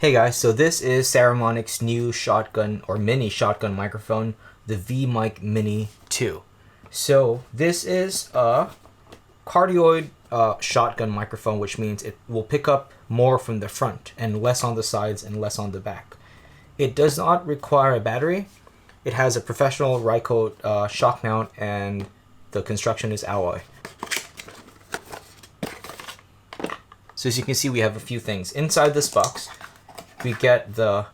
Hey guys, so this is Saramonic's new shotgun or mini shotgun microphone, the Vmic Mini 2. So this is a cardioid shotgun microphone, which means it will pick up more from the front and less on the sides and less on the back. It does not require a battery. It has a professional Rycote shock mount, and the construction is alloy. So as you can see, we have a few things inside this box. We get the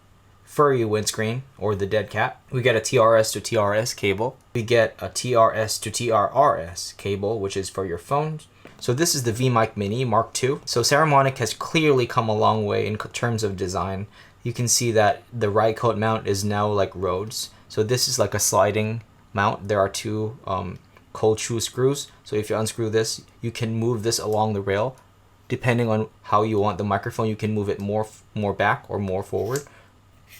furry windscreen, or the dead cat. We get a TRS to TRS cable. We get a TRS to TRRS cable, which is for your phones. So this is the Vmic Mini Mark II. So Saramonic has clearly come a long way in terms of design. You can see that the Rycote mount is now like Rhodes. So this is like a sliding mount. There are two cold screw screws. So if you unscrew this, you can move this along the rail. Depending on how you want the microphone, you can move it more back or more forward,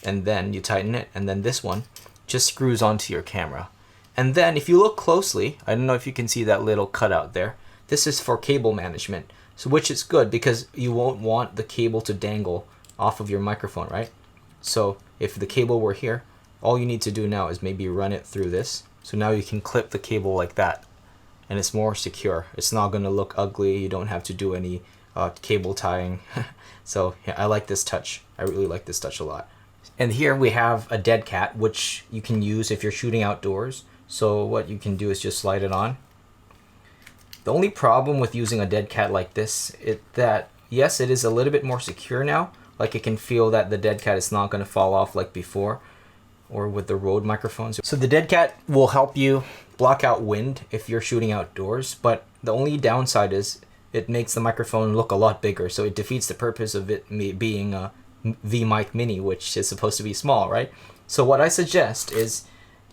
and then you tighten it, and then this one just screws onto your camera. And then if you look closely, I don't know if you can see that little cutout there, this is for cable management, so which is good because you won't want the cable to dangle off of your microphone, right? So if the cable were here, all you need to do now is maybe run it through this. So now you can clip the cable like that, and it's more secure. It's not going to look ugly. You don't have to do any cable tying. So yeah, I like this touch. I really like this touch a lot. And here we have a dead cat, which you can use if you're shooting outdoors. So what you can do is just slide it on. The only problem with using a dead cat like this is that yes, it is a little bit more secure now. Like it can feel that the dead cat is not going to fall off like before, or with the Rode microphones. So the dead cat will help you block out wind if you're shooting outdoors, but the only downside is it makes the microphone look a lot bigger, so it defeats the purpose of it being a Vmic Mini, which is supposed to be small, right? So what I suggest is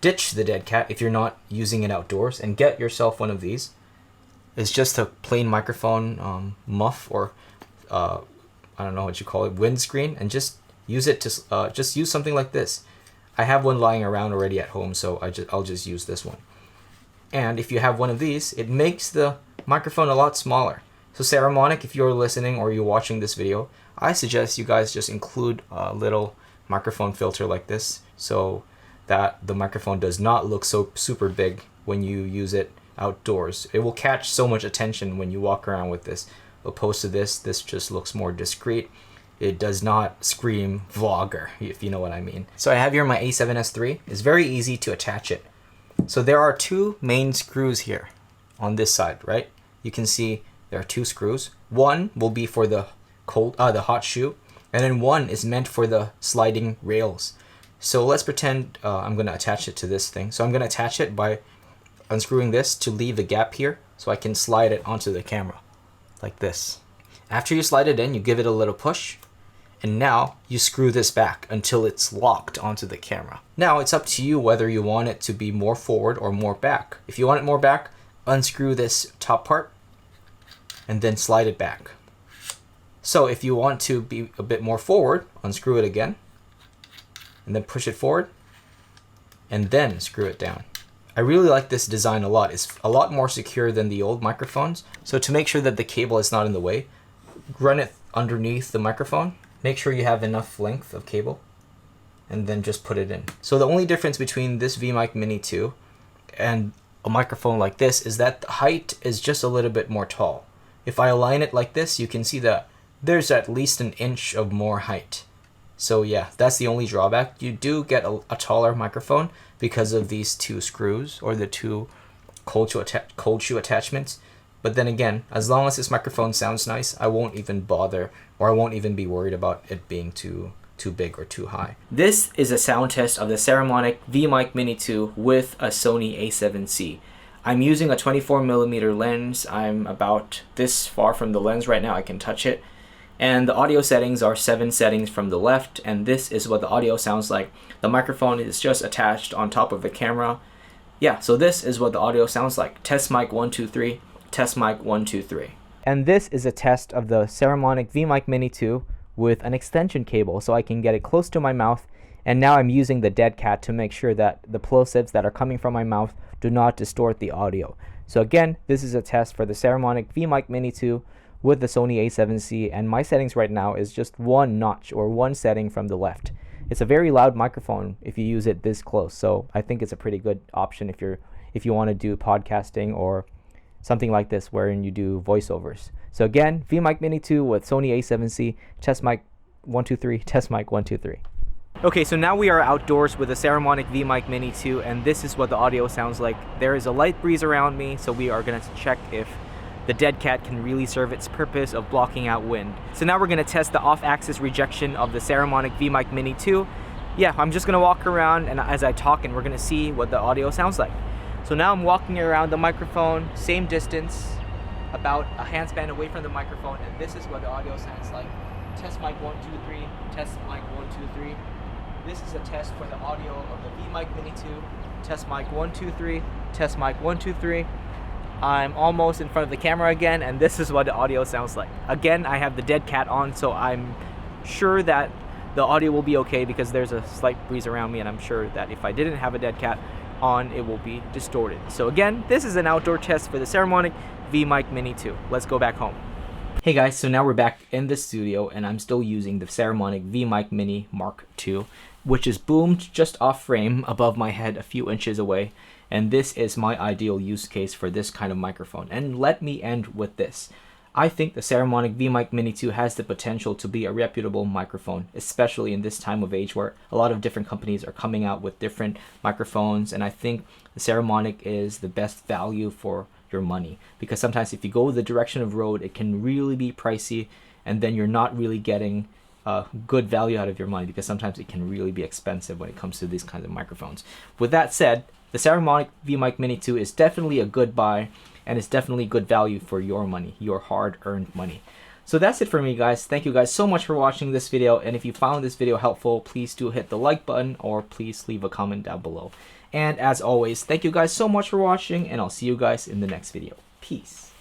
ditch the dead cat if you're not using it outdoors and get yourself one of these. It's just a plain microphone muff, or I don't know what you call it, windscreen, and just use it to just use something like this. I have one lying around already at home, so I'll just use this one. And if you have one of these, it makes the microphone a lot smaller. So Saramonic, if you're listening or you're watching this video, I suggest you guys just include a little microphone filter like this so that the microphone does not look so super big when you use it outdoors. It will catch so much attention when you walk around with this. Opposed to this just looks more discreet. It does not scream vlogger, if you know what I mean. So I have here my A7S III. It's very easy to attach it. So there are two main screws here on this side, right? You can see there are two screws. One will be for the hot shoe, and then one is meant for the sliding rails. So let's pretend I'm going to attach it to this thing. So I'm going to attach it by unscrewing this to leave a gap here so I can slide it onto the camera like this. After you slide it in, you give it a little push, and now you screw this back until it's locked onto the camera. Now it's up to you whether you want it to be more forward or more back. If you want it more back, unscrew this top part and then slide it back. So if you want to be a bit more forward, unscrew it again and then push it forward and then screw it down. I really like this design a lot. It's a lot more secure than the old microphones. So to make sure that the cable is not in the way, run it underneath the microphone. Make sure you have enough length of cable and then just put it in. So the only difference between this Vmic Mini 2 and a microphone like this is that the height is just a little bit more tall. If I align it like this, you can see that there's at least an inch of more height. So yeah, that's the only drawback. You do get a taller microphone because of these two screws, or the two cold shoe attachments. But then again, as long as this microphone sounds nice, I won't even bother, or I won't even be worried about it being too big or too high. This is a sound test of the Saramonic Vmic Mini 2 with a Sony a7C. I'm using a 24mm lens. I'm about this far from the lens right now. I can touch it. And the audio settings are 7 settings from the left, and this is what the audio sounds like. The microphone is just attached on top of the camera. Yeah, so this is what the audio sounds like. Test mic 1 2 3, test mic 1 2 3. And this is a test of the Saramonic Vmic Mini 2 with an extension cable so I can get it close to my mouth. And now I'm using the dead cat to make sure that the plosives that are coming from my mouth do not distort the audio. So again, this is a test for the Saramonic Vmic Mini 2 with the Sony a7C, and my settings right now is just one notch or one setting from the left. It's a very loud microphone if you use it this close, so I think it's a pretty good option if you want to do podcasting or something like this wherein you do voiceovers. So again, Vmic Mini 2 with Sony a7C, test mic 1 2 3, test mic 1 2 3. Okay, so now we are outdoors with the Saramonic Vmic Mini 2, and this is what the audio sounds like. There is a light breeze around me, so we are going to check if the dead cat can really serve its purpose of blocking out wind. So now we're going to test the off-axis rejection of the Saramonic Vmic Mini 2. Yeah, I'm just going to walk around and as I talk, and we're going to see what the audio sounds like. So now I'm walking around the microphone, same distance, about a handspan away from the microphone, and this is what the audio sounds like. Test mic 1 2 3, test mic 1 2 3. This is a test for the audio of the Vmic Mini 2. Test mic 1 2 3, test mic 1 2 3. I'm almost in front of the camera again, and this is what the audio sounds like. Again, I have the dead cat on, so I'm sure that the audio will be okay because there's a slight breeze around me, and I'm sure that if I didn't have a dead cat on, it will be distorted. So again, this is an outdoor test for the Saramonic Vmic Mini 2. Let's go back home. Hey guys, so now we're back in the studio, and I'm still using the Saramonic Vmic Mini Mark II, which is boomed just off frame above my head a few inches away. And this is my ideal use case for this kind of microphone. And let me end with this. I think the Saramonic Vmic Mini 2 has the potential to be a reputable microphone, especially in this time of age where a lot of different companies are coming out with different microphones. And I think the Saramonic is the best value for your money, because sometimes if you go the direction of Rode, it can really be pricey, and then you're not really getting good value out of your money, because sometimes it can really be expensive when it comes to these kinds of microphones. With that said, the Saramonic Vmic Mini 2 is definitely a good buy, and it's definitely good value for your money, your hard-earned money. So that's it for me, guys. Thank you guys so much for watching this video, and if you found this video helpful, please do hit the like button, or please leave a comment down below. And as always, thank you guys so much for watching, and I'll see you guys in the next video. Peace.